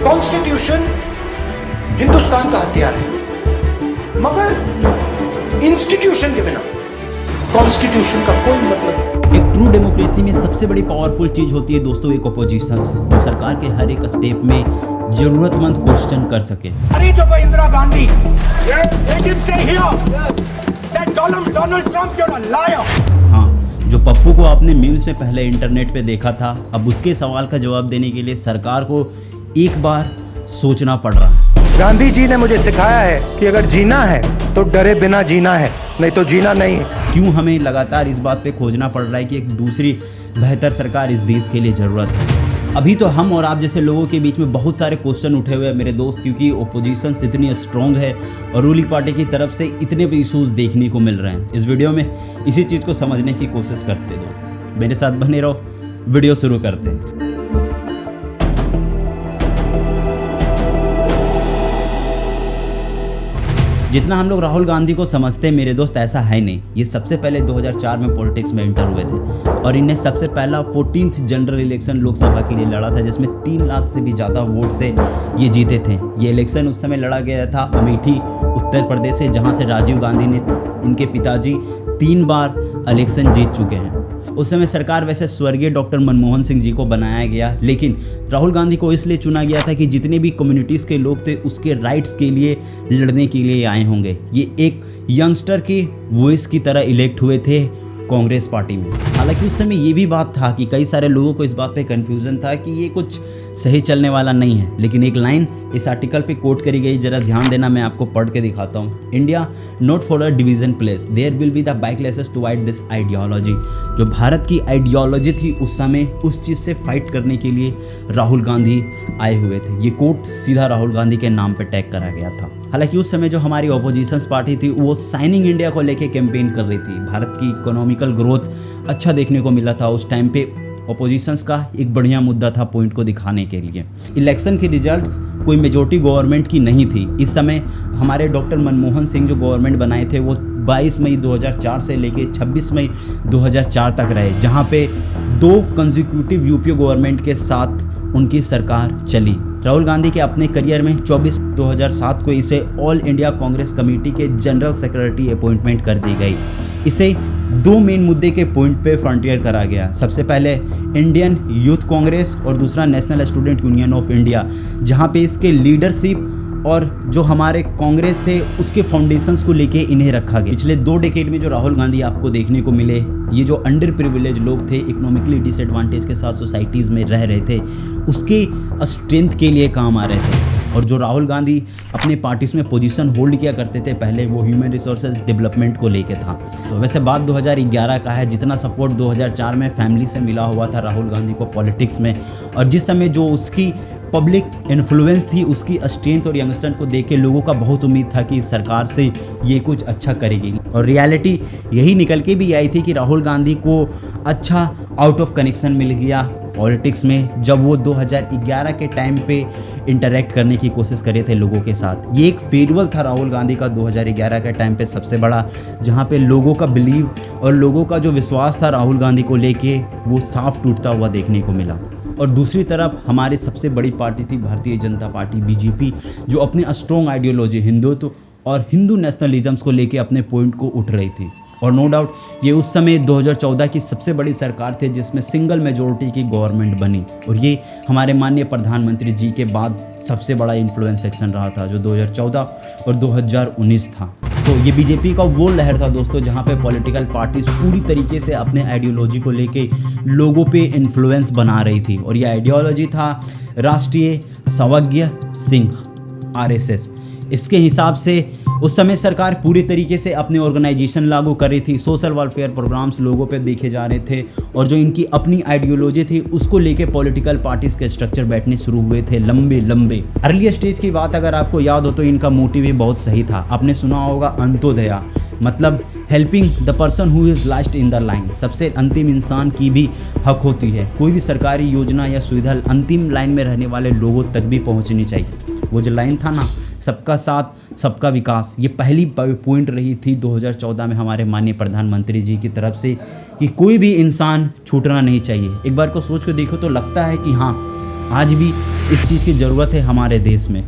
Constitution Hindustan का हथियार है, मगर इंस्टीट्यूशन के बिना कॉन्स्टिट्यूशन का कोई मतलब नहीं। एक ट्रू डेमोक्रेसी में सबसे बड़ी पावरफुल चीज होती है दोस्तों एक ओपोजिशन, जो सरकार के हर एक स्टेप में जरूरतमंद क्वेश्चन कर सके। अरे जो Indira Gandhi Donald Trump you're a liar। हाँ, जो पप्पू को आपने मीम्स में पहले इंटरनेट पे देखा था, अब उसके सवाल का जवाब देने के लिए सरकार को एक बार सोचना पड़ रहा है। गांधी जी ने मुझे सिखाया है कि अगर जीना है तो डरे बिना जीना है, नहीं तो जीना नहीं है। क्यों हमें लगातार इस बात पे खोजना पड़ रहा है कि एक दूसरी बेहतर सरकार इस देश के लिए ज़रूरत है। अभी तो हम और आप जैसे लोगों के बीच में बहुत सारे क्वेश्चन उठे हुए हैं मेरे दोस्त, क्योंकि ओपोजिशन इतनी स्ट्रॉन्ग है और रूलिंग पार्टी की तरफ से इतने भी इशूज़ देखने को मिल रहे हैं। इस वीडियो में इसी चीज़ को समझने की कोशिश करते हैं दोस्त, मेरे साथ बने रहो, वीडियो शुरू करते हैं। जितना हम लोग राहुल गांधी को समझते हैं मेरे दोस्त, ऐसा है नहीं। ये सबसे पहले 2004 में पॉलिटिक्स में एंटर हुए थे और इन्हें सबसे पहला 14th जनरल इलेक्शन लोकसभा के लिए लड़ा था, जिसमें 3 लाख से भी ज़्यादा वोट से ये जीते थे। ये इलेक्शन उस समय लड़ा गया था अमेठी उत्तर प्रदेश से, जहाँ से राजीव गांधी ने, इनके पिताजी 3 बार इलेक्शन जीत चुके हैं। उस समय सरकार वैसे स्वर्गीय डॉक्टर मनमोहन सिंह जी को बनाया गया, लेकिन राहुल गांधी को इसलिए चुना गया था कि जितने भी कम्युनिटीज़ के लोग थे उसके राइट्स के लिए लड़ने के लिए आए होंगे। ये एक यंगस्टर की वॉइस की तरह इलेक्ट हुए थे कांग्रेस पार्टी में। हालांकि उस समय ये भी बात था कि कई सारे लोगों को इस बात पे कन्फ्यूज़न था कि ये कुछ सही चलने वाला नहीं है, लेकिन एक लाइन इस आर्टिकल पे कोट करी गई, जरा ध्यान देना, मैं आपको पढ़ के दिखाता हूँ। India not for a division place, there will be the backlashes to fight this ideology. जो भारत की आइडियोलॉजी थी उस समय, उस चीज़ से फाइट करने के लिए राहुल गांधी आए हुए थे। ये कोट सीधा राहुल गांधी के नाम पे टैग करा गया था। हालांकि उस समय जो हमारी ऑपोजिशन पार्टी थी वो साइनिंग इंडिया को लेके कैंपेन कर रही थी। भारत की इकोनॉमिकल ग्रोथ अच्छा देखने को मिला था उस टाइम पे। ऑपोजिशंस का एक बढ़िया मुद्दा था पॉइंट को दिखाने के लिए। इलेक्शन के रिजल्ट्स कोई मेजॉरिटी गवर्नमेंट की नहीं थी। इस समय हमारे डॉक्टर मनमोहन सिंह जो गवर्नमेंट बनाए थे वो 22 मई 2004 से लेके 26 मई 2004 तक रहे, जहाँ पे 2 कंसेक्यूटिव यूपीए गवर्नमेंट के साथ उनकी सरकार चली। राहुल गांधी के अपने करियर में 24 2007 को इसे ऑल इंडिया कांग्रेस कमेटी के जनरल सेक्रेटरी अपॉइंटमेंट कर दी गई। इसे 2 मेन मुद्दे के पॉइंट पे फ्रंटियर करा गया। सबसे पहले इंडियन यूथ कांग्रेस और दूसरा national student union of India, जहाँ पे इसके लीडरशिप और जो हमारे कांग्रेस से उसके फाउंडेशंस को लेके इन्हें रखा गया। पिछले 2 डेकेड में जो राहुल गांधी आपको देखने को मिले, ये जो अंडर प्रिविलेज लोग थे, इकोनॉमिकली डिसएडवांटेज के साथ सोसाइटीज़ में रह रहे थे, उसके स्ट्रेंथ के लिए काम आ रहे थे। और जो राहुल गांधी अपने पार्टीज में पोजीशन होल्ड किया करते थे पहले, वो ह्यूमन रिसोर्सेज डेवलपमेंट को लेके था। तो वैसे बात 2011 का है, जितना सपोर्ट 2004 में फैमिली से मिला हुआ था राहुल गांधी को पॉलिटिक्स में, और जिस समय जो उसकी पब्लिक इन्फ्लुएंस थी, उसकी स्ट्रेंथ और यंगस्टर को देख के लोगों का बहुत उम्मीद था कि इस सरकार से ये कुछ अच्छा करेगी। और रियलिटी यही निकल के भी आई थी कि राहुल गांधी को अच्छा आउट ऑफ कनेक्शन मिल गया पॉलिटिक्स में, जब वो 2011 के टाइम पे इंटरेक्ट करने की कोशिश कर रहे थे लोगों के साथ। ये एक फेयरवेल था राहुल गांधी का 2011 के टाइम पे सबसे बड़ा, जहाँ पे लोगों का बिलीव और लोगों का जो विश्वास था राहुल गांधी को लेके, वो साफ टूटता हुआ देखने को मिला। और दूसरी तरफ हमारी सबसे बड़ी पार्टी थी भारतीय जनता पार्टी बीजेपी, जो अपने स्ट्रॉन्ग आइडियोलॉजी हिंदुत्व और हिंदू नेशनलिज्म्स को लेके अपने पॉइंट को उठ रही थी। और नो डाउट ये उस समय 2014 की सबसे बड़ी सरकार थी जिसमें सिंगल मेजॉरिटी की गवर्नमेंट बनी, और ये हमारे माननीय प्रधानमंत्री जी के बाद सबसे बड़ा इन्फ्लुएंस सेक्शन रहा था जो 2014 और 2019 था। तो ये बीजेपी का वो लहर था दोस्तों, जहाँ पे पॉलिटिकल पार्टीज पूरी तरीके से अपने आइडियोलॉजी को लेके लोगों पे इन्फ्लुएंस बना रही थी, और ये आइडियोलॉजी था राष्ट्रीय स्वराज्य संघ RSS। इसके हिसाब से उस समय सरकार पूरी तरीके से अपने ऑर्गेनाइजेशन लागू कर रही थी, सोशल वेलफेयर प्रोग्राम्स लोगों पे देखे जा रहे थे, और जो इनकी अपनी आइडियोलॉजी थी उसको लेके पॉलिटिकल पार्टीज के स्ट्रक्चर बैठने शुरू हुए थे लंबे लंबे। अर्ली स्टेज की बात अगर आपको याद हो तो इनका मोटिव भी बहुत सही था। आपने सुना होगा अंत्योदया, मतलब helping the person who is last in the line. सबसे अंतिम इंसान की भी हक होती है, कोई भी सरकारी योजना या सुविधा अंतिम लाइन में रहने वाले लोगों तक भी पहुँचनी चाहिए। वो जो लाइन था ना, सबका साथ सबका विकास, ये पहली पॉइंट रही थी 2014 में हमारे माननीय प्रधानमंत्री जी की तरफ से कि कोई भी इंसान छूटना नहीं चाहिए। एक बार को सोच कर देखो तो लगता है कि हाँ, आज भी इस चीज़ की ज़रूरत है हमारे देश में।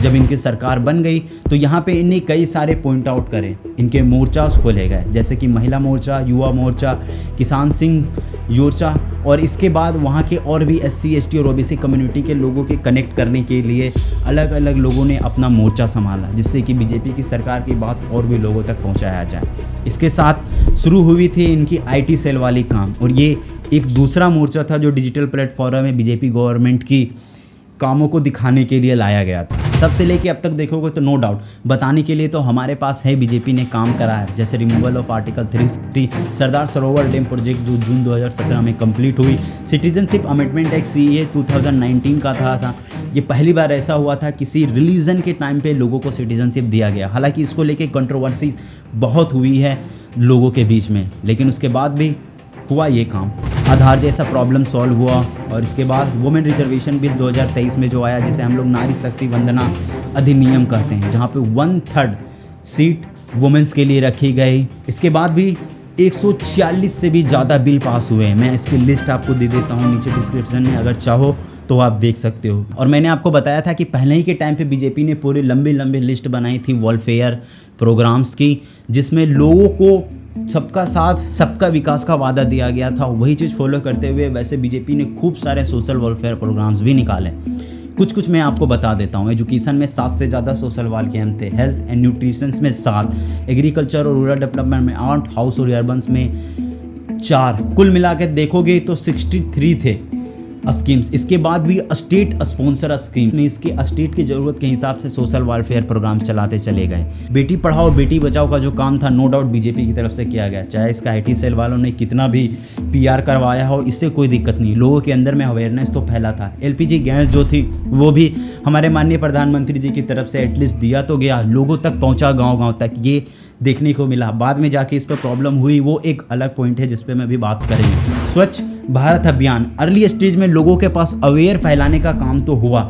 जब इनकी सरकार बन गई तो यहाँ पे इन्हें कई सारे पॉइंट आउट करे, इनके मोर्चास खोले गए, जैसे कि महिला मोर्चा, युवा मोर्चा, किसान सिंह मोर्चा, और इसके बाद वहाँ के और भी SC ST और OBC कम्युनिटी के लोगों के कनेक्ट करने के लिए अलग अलग लोगों ने अपना मोर्चा संभाला, जिससे कि बीजेपी की सरकार की बात और भी लोगों तक पहुँचाया जाए। इसके साथ शुरू हुई थी इनकी IT सेल वाली काम, और ये एक दूसरा मोर्चा था जो डिजिटल प्लेटफॉर्म में बीजेपी गवर्नमेंट की कामों को दिखाने के लिए लाया गया था। तब से लेके अब तक देखोगे तो नो डाउट बताने के लिए तो हमारे पास है, बीजेपी ने काम करा है, जैसे removal of article 360, Sardar Sarovar dam project जो जून 2017 में कंप्लीट हुई, सिटीजनशिप अमेंडमेंट एक्ट CAA 2019 का था। ये पहली बार ऐसा हुआ था किसी रिलीजन के टाइम पे लोगों को सिटीजनशिप दिया गया। हालांकि इसको लेके कंट्रोवर्सी बहुत हुई है लोगों के बीच में, लेकिन उसके बाद भी हुआ ये काम। आधार जैसा प्रॉब्लम सॉल्व हुआ, और इसके बाद वुमेन रिजर्वेशन बिल 2023 में जो आया, जिसे हम लोग नारी शक्ति वंदना अधिनियम कहते हैं, जहाँ पे 1/3 सीट वुमेन्स के लिए रखी गई। इसके बाद भी 146 से भी ज़्यादा बिल पास हुए हैं। मैं इसकी लिस्ट आपको दे देता हूँ नीचे डिस्क्रिप्शन में, अगर चाहो तो आप देख सकते हो। और मैंने आपको बताया था कि पहले ही के टाइम पे बीजेपी ने पूरी लंबी लिस्ट बनाई थी वेलफेयर प्रोग्राम्स की, जिसमें लोगों को सबका साथ सबका विकास का वादा दिया गया था। वही चीज़ फॉलो करते हुए वैसे बीजेपी ने खूब सारे सोशल वेलफेयर प्रोग्राम्स भी निकाले। कुछ मैं आपको बता देता हूँ। एजुकेशन में 7 से ज़्यादा सोशल वाल कैंप थे, हेल्थ एंड न्यूट्रिशन में 7, एग्रीकल्चर और रूरल डेवलपमेंट में 8, हाउस और अर्बन्स में 4, कुल मिला के देखोगे तो 63 थे स्कीम्स। इसके बाद भी स्टेट स्पॉन्सर स्कीम में इसके स्टेट की ज़रूरत के हिसाब से सोशल वेलफेयर प्रोग्राम चलाते चले गए। बेटी पढ़ाओ बेटी बचाओ का जो काम था नो डाउट बीजेपी की तरफ से किया गया, चाहे इसका IT सेल वालों ने कितना भी PR करवाया हो, इससे कोई दिक्कत नहीं। लोगों के अंदर में अवेयरनेस तो फैला था। LPG गैस जो थी वो भी हमारे माननीय प्रधानमंत्री जी की तरफ से एटलीस्ट दिया तो गया, लोगों तक पहुँचा, गाँव तक, ये देखने को मिला। बाद में जाके इस पर प्रॉब्लम हुई, वो एक अलग पॉइंट है जिस पे मैं भी बात करेंगे। स्वच्छ भारत अभियान अर्ली स्टेज में लोगों के पास अवेयर फैलाने का काम तो हुआ।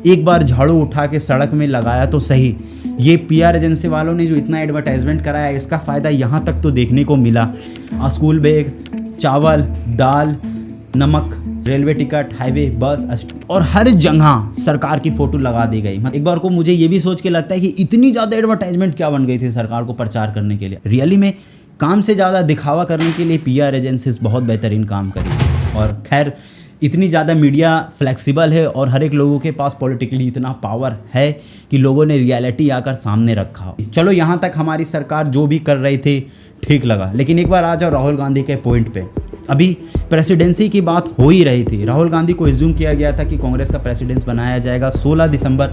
एक बार झाड़ू उठा के सड़क में लगाया तो सही, ये PR एजेंसी वालों ने जो इतना एडवर्टाइजमेंट कराया, इसका फ़ायदा यहाँ तक तो देखने को मिला। स्कूल बैग, चावल, दाल, नमक, रेलवे टिकट, हाईवे, बस और हर जगह सरकार की फ़ोटो लगा दी गई। एक बार को मुझे ये भी सोच के लगता है कि इतनी ज़्यादा एडवर्टाइजमेंट क्या बन गई थी सरकार को प्रचार करने के लिए। रियली में काम से ज़्यादा दिखावा करने के लिए PR एजेंसीज बहुत बेहतरीन काम करी। और खैर इतनी ज़्यादा मीडिया फ्लेक्सिबल है और हर एक लोगों के पास पॉलिटिकली इतना पावर है कि लोगों ने रियलिटी आकर सामने रखा। चलो यहाँ तक हमारी सरकार जो भी कर रही थी ठीक लगा, लेकिन एक बार आ जाओ राहुल गांधी के पॉइंट पे। अभी प्रेसिडेंसी की बात हो ही रही थी, राहुल गांधी को एज्यूम किया गया था कि कांग्रेस का प्रेसिडेंट बनाया जाएगा 16 दिसंबर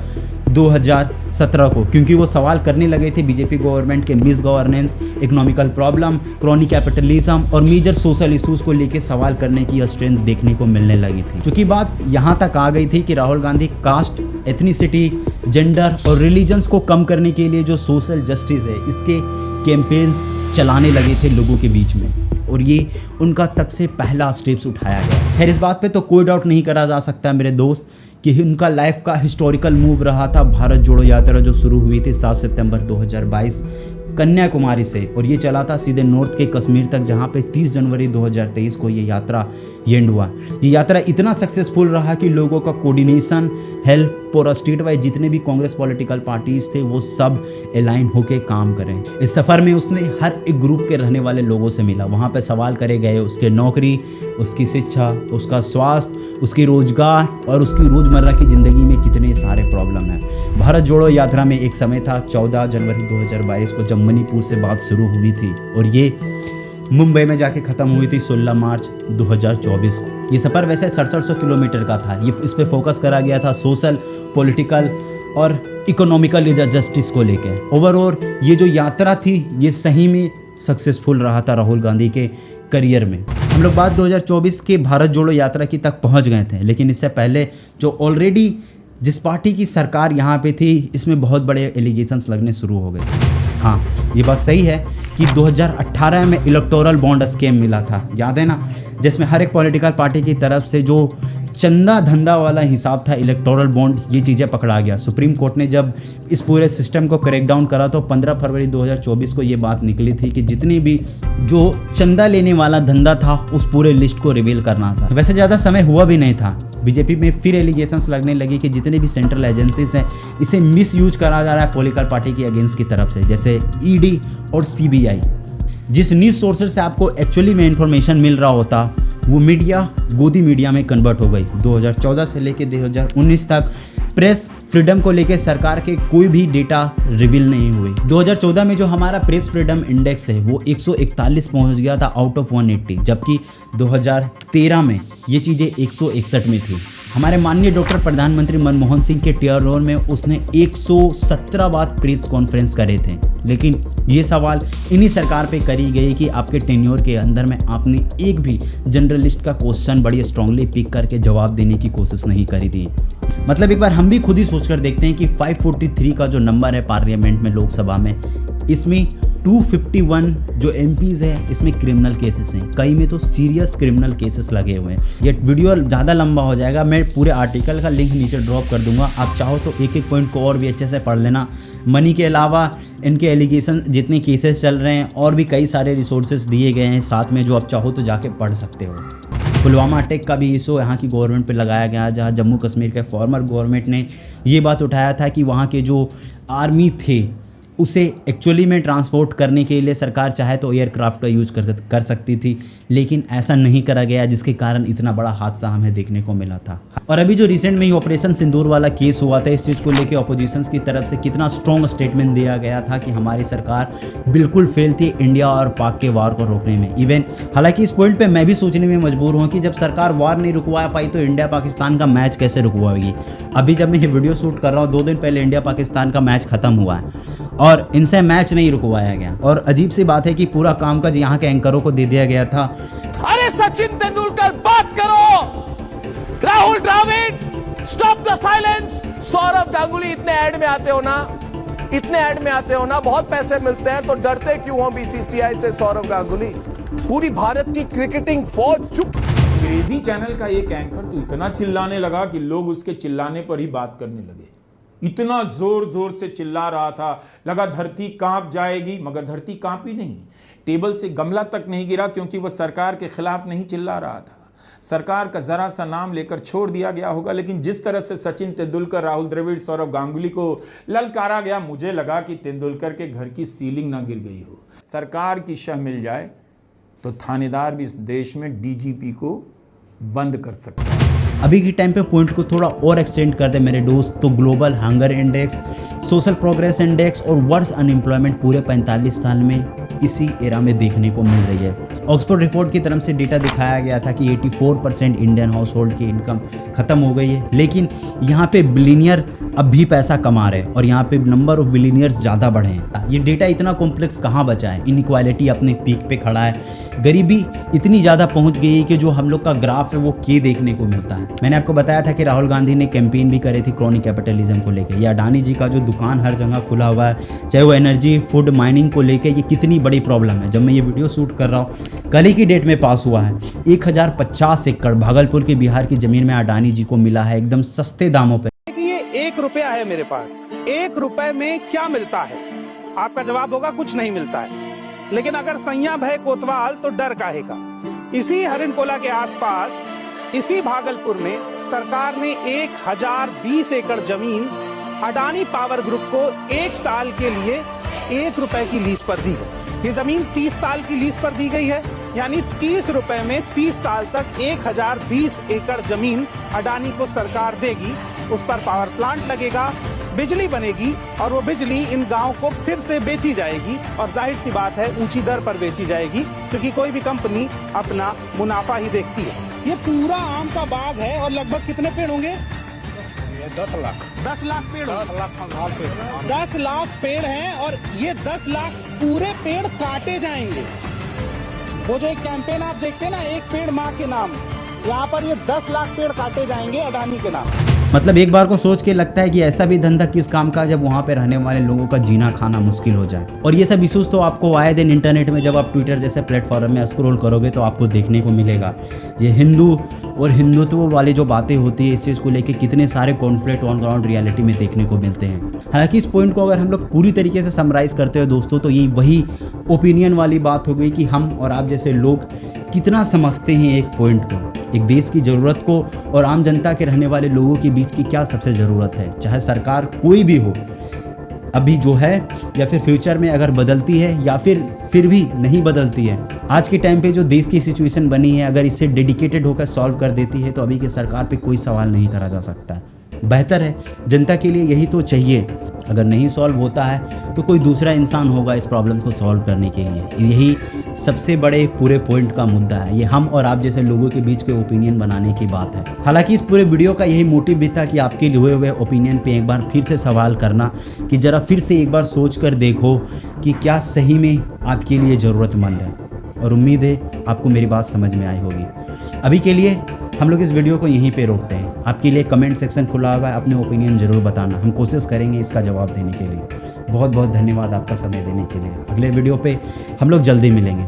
2017 को, क्योंकि वो सवाल करने लगे थे बीजेपी गवर्नमेंट के miss governance, economical problem, chronic capitalism और मेजर सोशल इश्यूज को लेकर सवाल करने की स्ट्रेंथ देखने को मिलने लगी थी। चूँकि बात यहाँ तक आ गई थी कि Rahul Gandhi caste, ethnicity, gender और रिलीजन्स को कम करने के लिए जो सोशल जस्टिस है इसके कैंपेन्स चलाने लगे थे लोगों के बीच में, और ये उनका सबसे पहला स्टेप्स उठाया गया। खैर इस बात पे तो कोई डाउट नहीं करा जा सकता मेरे दोस्त कि उनका लाइफ का हिस्टोरिकल मूव रहा था भारत जोड़ो यात्रा, जो शुरू हुई थी 7 सितंबर 2022 कन्याकुमारी से, और ये चला था सीधे नॉर्थ के कश्मीर तक, जहाँ पे 30 जनवरी 2023 को ये यात्रा एंड हुआ। ये यात्रा इतना सक्सेसफुल रहा कि लोगों का कोऑर्डिनेशन, हेल्प और स्टेट वाइज जितने भी कांग्रेस पॉलिटिकल पार्टीज थे वो सब अलाइन होके काम करें। इस सफ़र में उसने हर एक ग्रुप के रहने वाले लोगों से मिला, वहाँ पे सवाल करे गए उसके नौकरी, उसकी शिक्षा, उसका स्वास्थ्य, उसकी रोजगार और उसकी रोज़मर्रा की ज़िंदगी में कितने सारे प्रॉब्लम हैं। भारत जोड़ो यात्रा में एक समय था 14 जनवरी 2022 को जब मणिपुर से बात शुरू हुई थी और ये मुंबई में जाके ख़त्म हुई थी 16 मार्च 2024 को। ये सफ़र वैसे 6700 किलोमीटर का था। ये इस पे फोकस करा गया था सोशल, पॉलिटिकल और इकोनॉमिकल जस्टिस को लेकर। ओवरऑल ये जो यात्रा थी ये सही में सक्सेसफुल रहा था राहुल गांधी के करियर में। हम लोग बात 2024 के भारत जोड़ो यात्रा की तक पहुंच गए थे, लेकिन इससे पहले जो ऑलरेडी जिस पार्टी की सरकार यहाँ पे थी इसमें बहुत बड़े एलिगेशंस लगने शुरू हो गए। हाँ, ये बात सही है कि 2018 में इलेक्टोरल बॉन्ड स्कीम मिला था, याद है ना, जिसमें हर एक पॉलिटिकल पार्टी की तरफ से जो चंदा धंधा वाला हिसाब था, इलेक्टोरल बॉन्ड, ये चीज़ें पकड़ा गया। सुप्रीम कोर्ट ने जब इस पूरे सिस्टम को क्रैक डाउन करा तो 15 फरवरी 2024 को ये बात निकली थी कि जितनी भी जो चंदा लेने वाला धंधा था उस पूरे लिस्ट को रिवील करना था। वैसे ज़्यादा समय हुआ भी नहीं था, बीजेपी में फिर एलिगेशंस लगने लगी कि जितने भी सेंट्रल एजेंसीज हैं इसे मिस यूज करा जा रहा है पॉलिटिकल पार्टी की अगेंस्ट की तरफ से, जैसे ईडी और सीबीआई। जिस न्यूज़ सोर्सेज से आपको एक्चुअली में इंफॉर्मेशन मिल रहा होता वो मीडिया गोदी मीडिया में कन्वर्ट हो गई। 2014 से लेकर 2019 तक प्रेस फ्रीडम को लेकर सरकार के कोई भी डेटा रिवील नहीं हुए। 2014 में जो हमारा प्रेस फ्रीडम इंडेक्स है वो 141 पहुंच गया था आउट ऑफ 180, जबकि 2013 में ये चीज़ें 161 में थी। हमारे माननीय डॉक्टर प्रधानमंत्री मनमोहन सिंह के टेयररोल में उसने 117 बार प्रेस कॉन्फ्रेंस करे थे, लेकिन ये सवाल इन्हीं सरकार पे करी गई कि आपके टेन्योर के अंदर में आपने एक भी जर्नलिस्ट का क्वेश्चन बड़ी स्ट्रांगली पिक करके जवाब देने की कोशिश नहीं करी थी। मतलब एक बार हम भी खुद ही सोचकर देखते हैं कि 543 का जो नंबर है पार्लियामेंट में, लोकसभा में, इसमें 251 जो एमपीज़ है इसमें क्रिमिनल केसेस हैं, कई में तो सीरियस क्रिमिनल केसेस लगे हुए हैं। ये वीडियो ज़्यादा लंबा हो जाएगा, मैं पूरे आर्टिकल का लिंक नीचे ड्रॉप कर दूंगा, आप चाहो तो एक एक पॉइंट को और भी अच्छे से पढ़ लेना। मनी के अलावा इनके एलिगेशन जितने केसेस चल रहे हैं और भी कई सारे रिसोर्सेज दिए गए हैं साथ में, जो आप चाहो तो जाके पढ़ सकते हो। पुलवामा अटैक का भी इशू यहाँ की गवर्नमेंट पे लगाया गया, जहाँ जम्मू कश्मीर के फॉर्मर गवर्नमेंट ने ये बात उठाया था कि वहाँ के जो आर्मी थे उसे एक्चुअली में ट्रांसपोर्ट करने के लिए सरकार चाहे तो एयरक्राफ्ट का यूज कर सकती थी, लेकिन ऐसा नहीं करा गया, जिसके कारण इतना बड़ा हादसा हमें देखने को मिला था। और अभी जो रिसेंट में ही ऑपरेशन सिंदूर वाला केस हुआ था, इस चीज़ को लेकर अपोजिशंस की तरफ से कितना स्ट्रॉन्ग स्टेटमेंट दिया गया था कि हमारी सरकार बिल्कुल फेल थी इंडिया और पाक के वार को रोकने में। इवन हालांकि इस पॉइंट पर मैं भी सोचने में मजबूर हूँ कि जब सरकार वार नहीं रुकवा पाई तो इंडिया पाकिस्तान का मैच कैसे रुकवाएगी। अभी जब मैं ये वीडियो शूट कर रहा हूँ 2 दिन पहले इंडिया पाकिस्तान का मैच खत्म हुआ है और इनसे मैच नहीं रुकवाया गया। और अजीब सी बात है कि पूरा कामकाज यहाँ के एंकरों को दे दिया गया था। अरे सचिन तेंदुलकर बात करो, Rahul Dravid stop the silence, Saurav Ganguly, इतने ऐड में आते हो ना, बहुत पैसे मिलते हैं तो डरते क्यों हो बीसीसीआई से सौरव गांगुली? पूरी भारत की क्रिकेटिंग फौज चुप। अंग्रेजी चैनल का एक एंकर तो इतना चिल्लाने लगा कि लोग उसके चिल्लाने पर ही बात करने लगे। इतना जोर जोर से चिल्ला रहा था, लगा धरती कांप जाएगी, मगर धरती कांपी नहीं, टेबल से गमला तक नहीं गिरा, क्योंकि वह सरकार के खिलाफ नहीं चिल्ला रहा था। सरकार का जरा सा नाम लेकर छोड़ दिया गया होगा, लेकिन जिस तरह से सचिन तेंदुलकर, राहुल द्रविड़, सौरव गांगुली को ललकारा गया, मुझे लगा कि तेंदुलकर के घर की सीलिंग ना गिर गई हो। सरकार की शह मिल जाए तो थानेदार भी इस देश में डीजीपी को बंद कर सकता है। अभी के टाइम पे पॉइंट को थोड़ा और एक्सटेंड कर दे मेरे दोस्त, तो global hunger index, social progress index और वर्स्ट अनएम्प्लॉयमेंट पूरे 45 साल में इसी एरा में देखने को मिल रही है। ऑक्सफोर्ड रिपोर्ट की तरफ से डेटा दिखाया गया था कि 84% इंडियन हाउस होल्ड की इनकम ख़त्म हो गई है, लेकिन यहाँ पे बिलीनियर अब भी पैसा कमा रहे हैं और यहाँ पे नंबर ऑफ बिलीनियर्स ज़्यादा बढ़े हैं। ये डेटा इतना कॉम्प्लेक्स कहाँ बचा है? इनइक्वालिटी अपने पीक पे खड़ा है, गरीबी इतनी ज़्यादा पहुँच गई है कि जो हम लोग का ग्राफ है वो के देखने को मिलता है। मैंने आपको बताया था कि राहुल गांधी ने कैंपेन भी करी थी क्रॉनिक कैपिटलिज्म को लेकर। ये अडानी जी का जो दुकान हर जगह खुला हुआ है, चाहे वो एनर्जी, फूड, माइनिंग को लेकर, ये कितनी बड़ी प्रॉब्लम है। जब मैं ये वीडियो शूट कर रहा हूँ, कल ही की डेट में पास हुआ है, 1050 एकड़ भागलपुर के बिहार की ज़मीन में अडानी जी को मिला है एकदम सस्ते दामों पर। ये 1 रुपया है मेरे पास, 1 रुपए में क्या मिलता है? आपका जवाब होगा कुछ नहीं मिलता है। लेकिन अगर सैया भय कोतवाल तो डर काहे का? इसी हरिणकोला के आसपास, इसी भागलपुर में सरकार ने 1020 एकड़ जमीन अडानी पावर ग्रुप को 1 साल के लिए 1 रुपए की लीज पर दी है। ये जमीन 30 साल की लीज पर दी गई है, यानी 30 रुपए में 30 साल तक 1020 एकड़ जमीन अडानी को सरकार देगी। उस पर पावर प्लांट लगेगा, बिजली बनेगी और वो बिजली इन गांव को फिर से बेची जाएगी और जाहिर सी बात है ऊंची दर पर बेची जाएगी, क्योंकि कोई भी कंपनी अपना मुनाफा ही देखती है। ये पूरा आम का बाग है और लगभग कितने पेड़ होंगे? 10 लाख पेड़, 10 लाख पेड़ हैं और ये 10 लाख पूरे पेड़ काटे जाएंगे। वो जो एक कैंपेन आप देखते हैं ना, एक पेड़ माँ के नाम, यहाँ पर ये 10 लाख पेड़ काटे जाएंगे अडानी के नाम। मतलब एक बार को सोच के लगता है कि ऐसा भी धंधा किस काम का जब वहाँ पे रहने वाले लोगों का जीना खाना मुश्किल हो जाए। और ये सब इशूज़ तो आपको आए दिन इंटरनेट में जब आप ट्विटर जैसे प्लेटफॉर्म में स्क्रॉल करोगे तो आपको देखने को मिलेगा। ये हिंदू और हिंदुत्व वाली जो बातें होती है इस चीज़ को लेके कितने सारे कॉन्फ्लिक्ट ऑन ग्राउंड रियलिटी में देखने को मिलते हैं। हालांकि इस पॉइंट को अगर हम लोग पूरी तरीके से समराइज़ करते हैं दोस्तों तो ये वही ओपिनियन वाली बात हो गई कि हम और आप जैसे लोग कितना समझते हैं एक पॉइंट को, एक देश की ज़रूरत को और आम जनता के रहने वाले लोगों के बीच की क्या सबसे ज़रूरत है। चाहे सरकार कोई भी हो अभी जो है या फिर फ्यूचर में अगर बदलती है या फिर भी नहीं बदलती है, आज के टाइम पे जो देश की सिचुएशन बनी है अगर इससे डेडिकेटेड होकर सॉल्व कर देती है तो अभी की सरकार पे कोई सवाल नहीं करा जा सकता। बेहतर है, जनता के लिए यही तो चाहिए। अगर नहीं सॉल्व होता है तो कोई दूसरा इंसान होगा इस प्रॉब्लम को सॉल्व करने के लिए। यही सबसे बड़े पूरे पॉइंट का मुद्दा है। ये हम और आप जैसे लोगों के बीच के ओपिनियन बनाने की बात है। हालांकि इस पूरे वीडियो का यही मोटिव भी था कि आपके लिए हुए ओपिनियन पे एक बार फिर से सवाल करना कि ज़रा फिर से एक बार सोच कर देखो कि क्या सही में आपके लिए ज़रूरतमंद है। और उम्मीद है आपको मेरी बात समझ में आई होगी। अभी के लिए हम लोग इस वीडियो को यहीं पे रोकते हैं। आपके लिए कमेंट सेक्शन खुला हुआ है, अपने ओपिनियन ज़रूर बताना, हम कोशिश करेंगे इसका जवाब देने के लिए। बहुत बहुत धन्यवाद आपका समय देने के लिए। अगले वीडियो पे हम लोग जल्दी मिलेंगे।